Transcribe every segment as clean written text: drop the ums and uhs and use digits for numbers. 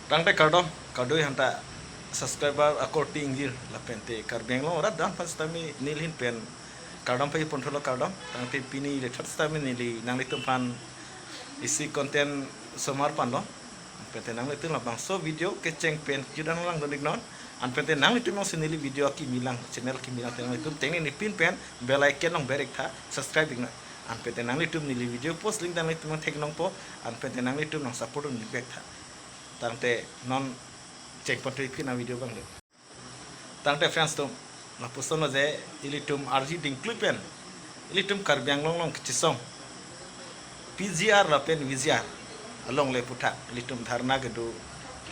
Rangte kardoi hanta subscriber akorti inggir lapente karbeng lo rat dan pas tami nilhin pen kardom pai pontholo kardom tangte pini le thats tami nili nang litum pan isi konten somar pan lo pente nang litum la bangso video keceng pen judan lang donik non an pente nang litum sinili video ki milang channel ki milang tang litum tengni ni pin pen bell icon long berek tha subscribe ing an pente nang litum nili video post link dan litum thek nong po an pente nang litum nong support ni bek tha tangte non cek potri pina video bang le tangte friends tum na puson je ilitum arji ding klipen ilitum karbyang long long kichisong PGR la pen vizia along le puta ilitum dharna gedu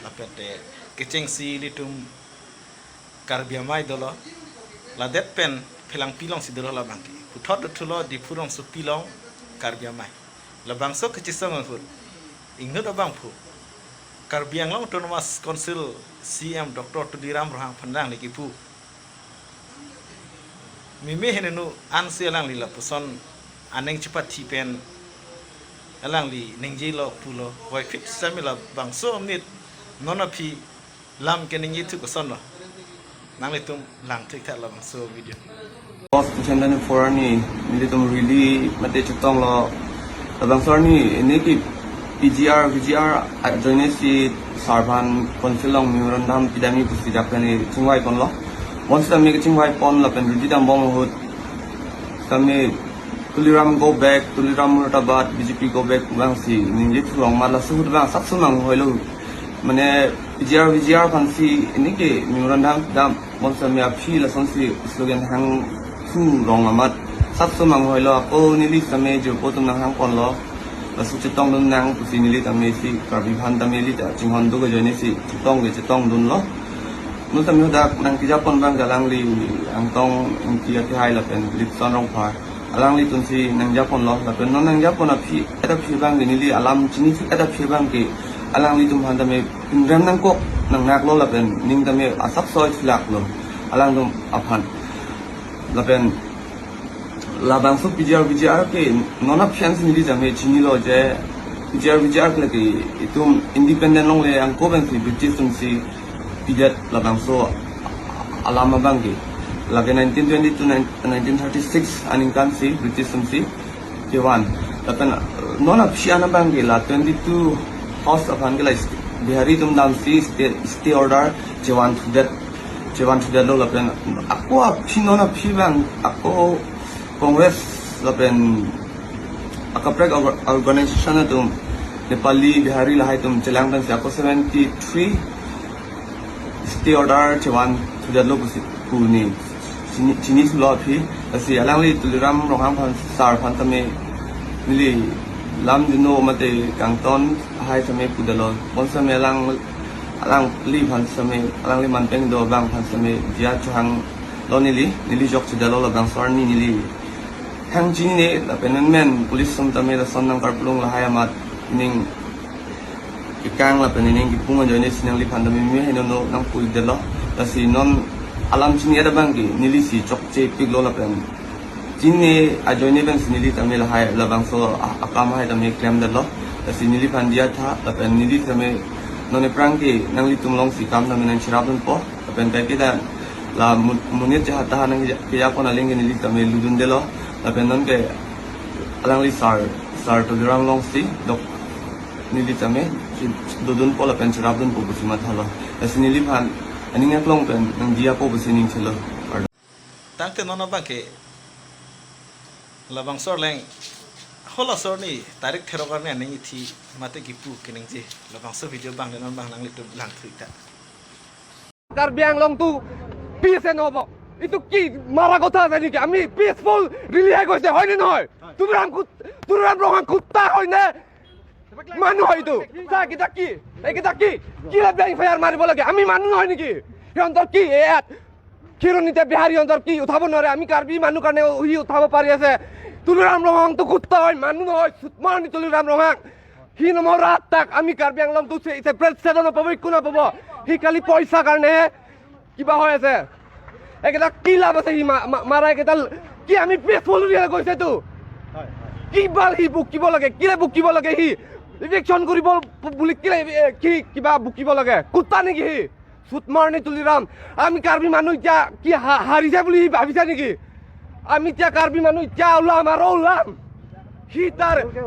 la pete kiceng si ilitum karbyamai dolo la det pen philang pilong si dolo la bangki puthot thulo di phurong su pilong karbyamai la bangso kichisong fur ingno bang phu Karbiang Long Autonomous Council CM Dr. Tudiram Rohang Pandang lagi pu mimi henenu ansi alang li la puson aneng cepat tipen alang li nengji lo pulo boy fit samila bangso nit nona pi lam kening itu koson lo nang litum lang tik tak la bangso video Boss chanda ni for ni litum really mate chutong lo bangso ni ini ki PGR join si Sarban Konsilong Murandam Pidami Pusti Japani Chingwai Kon lo once the make Chingwai Pon la pen Rudidam Bong Hood kami Tuliram go back Tuliram Murtabat BJP go back bang si ninjit long mala suhud bang satsumang hoilo mane PGR fancy ini ke Murandam dam once me aphi la sonsi slogan hang su long amat satsumang hoilo ko nili same jo potum nang hang kon lo Lasu cetong dun nang pusi nili tami si karbihan tami li ta cinghon du ke joni si cetong dun lo. Nu tami hodak nang kijapon bang galang li angtong kia ki hai la pen lip son rong par. Alang li tun si nang japon lo la pen non nang japon api ada pi bang nili alam cini si ada pi bang ki alang li tum han tami pinram nang kok nang nak lo la pen ning tami asap soi silak lo. Alang tum apan. La pen la bangso PGR ke nona chance ni jame chini lo je PGR ke lagi itu independent long le ang ko bang si British tum si pidat la bangso alama bang ke lagi 1920 to 1936 aning kan si British tum si Dewan tapi nona psiana bang ke la 22 house of angela bihari tum dam si stay order Dewan to lo la pen aku psi nona psi bang aku Congress lapen akaprek organisation atum Nepali Bihari lahai tum Jelangtan siapa 73 stay order cewan sudah lo puni sini sulah pi asi alang li tuliram rohang pan sar pan tame mili lam dino mate kangton hai tame pudalo bon same alang li pan same alang li manteng do bang pan same dia chuhang lo nili jok sudah lo bang sarni nili Hang jini la penenmen polis som tame la son nang karpulong la hayamat ning ikang la penening gipunga jone sinang li pandami mi henono nang pul delo la si non alam jini ada bangki nili si chokche piglo la pen jini a jone ben sinili tame la hay la bangso akama hay tame claim delo la si nili pandia tha la pen nili tame none prangki nang li tumlong si kam tame nang chirabun po la pen kita la munit jahat tahan nang kiya ko na lingi nili tame ludun delo Lapenon ke alang li sar to dirang long si dok nili tame dodun po lapen chirabdun po busimat halo as nili pan aning aklong pen nang dia po busining chilo tangte nona bang ke labang sor leng hola sor ni tarik therogar ne aning thi mate gipu kening je labang so video bang non bang nang litum lang thuita Karbiang Long tu peace and hope itu ki mara kotha আছে নেকি আমি পিসফুল রিলিয়াই কইছে হয় না নয় তুরাম রহমান কুত্তা হয় না মানুহ হয়তো যা কিটা কি এই কিটা কি ব্যাং ফায়ার মারিব লাগে আমি মানুহ হয় নেকি সিহঁতৰ কি এত খিৰনিতে বিহাৰী অন্তৰ কি উঠাব নোৱাৰে আমি কাৰ্বি মানুহ কাৰণে হি উঠাব পাৰি আছে তুরাম রহমান তো কুত্তা হয় মানুহ নহয় সুতমানি তুরাম রহমান হি নমৰ ৰাত তাক আমি কাৰ্বি আংলং তো ইতে প্ৰেসিডেন্ট পাব কোনা পাব হি খালি পইচা কাৰণে কিবা হৈ আছে একটা কি লাভ আছে মারা একটা কি আমি পেট্রোল দিয়ে গৈছে তো কি বাল হি বুকিব লাগে কিলে বুকিব লাগে হি ইভিকশ্যন কৰিব বুলি কি কিবা বুকিব লাগে কুত্তা নেকি সি চুট মাৰণি তুলিৰাম আমি কাৰ্বি মানুহ এতিয়া কি হাৰিছে বুলি সি ভাবিছে নেকি আমি এতিয়া কাৰ্বি মানুহ এতিয়া ওলাম আৰু ওলাম সি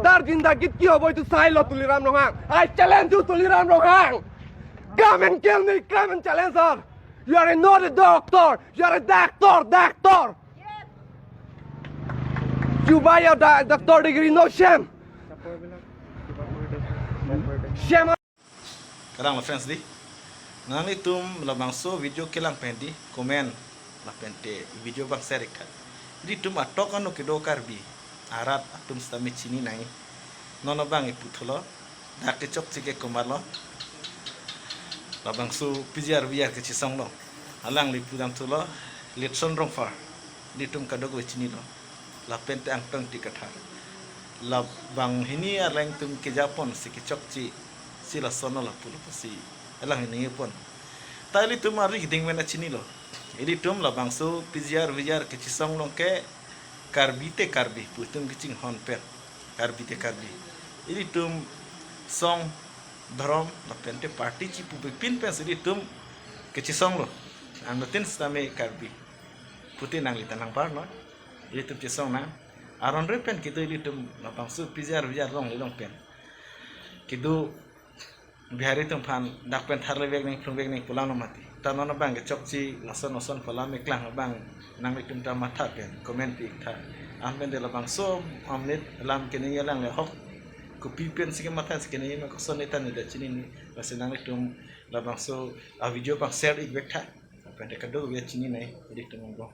তাৰ জিন্দাগীত কি হ'ব এইটো চাই ল তুলিৰাম ৰঙাং আই চেলেঞ্জ ইউ তুলিৰাম ৰঙাং come and kill me come and challenge her you are not a doctor you are a doctor you buy a doctor degree no shame shame Kadang lah friends di. Nang itum la bangso video kelang pendi komen la pente video bang serika. Di tum atok anu kedo karbi. Arat atum stami chini nai. Nono bang iputholo. Dak kecok cike komarlo. La bangso pijar biar ke cisong lo. Alang li pudam tulo litson rongfar. Di tum kadog we chini lo. La pente ang tong tikathar. La bang hini arlang tum ke Japon si kecok ci sila sono la pulu pasi elang ini pun tali tum ari ding mena chini lo ini tum la bangso pijar vijar ke cisong long ke karbi putum kicing hon per karbi ini tum song drom la pente party ci pu pin pen ini tum ke cisong lo anotin stame karbi putin nang litanang par no ini tum cisong na aron repen gitu ini tum la bangso pijar vijar long long pen kidu bihari tum pan dak pen tharle beg ning pulang mati tanono bang ke chokchi lason pulang meklang bang nang tum ta matha pen comment pi tha amben de la bang so amnet lam kene yalang le hok ku pi pen sike matha sike ni ma ko son etan de chini ni bas nang tum la bang so a video bang share ik bek tha pen de kado be chini nai dik tum go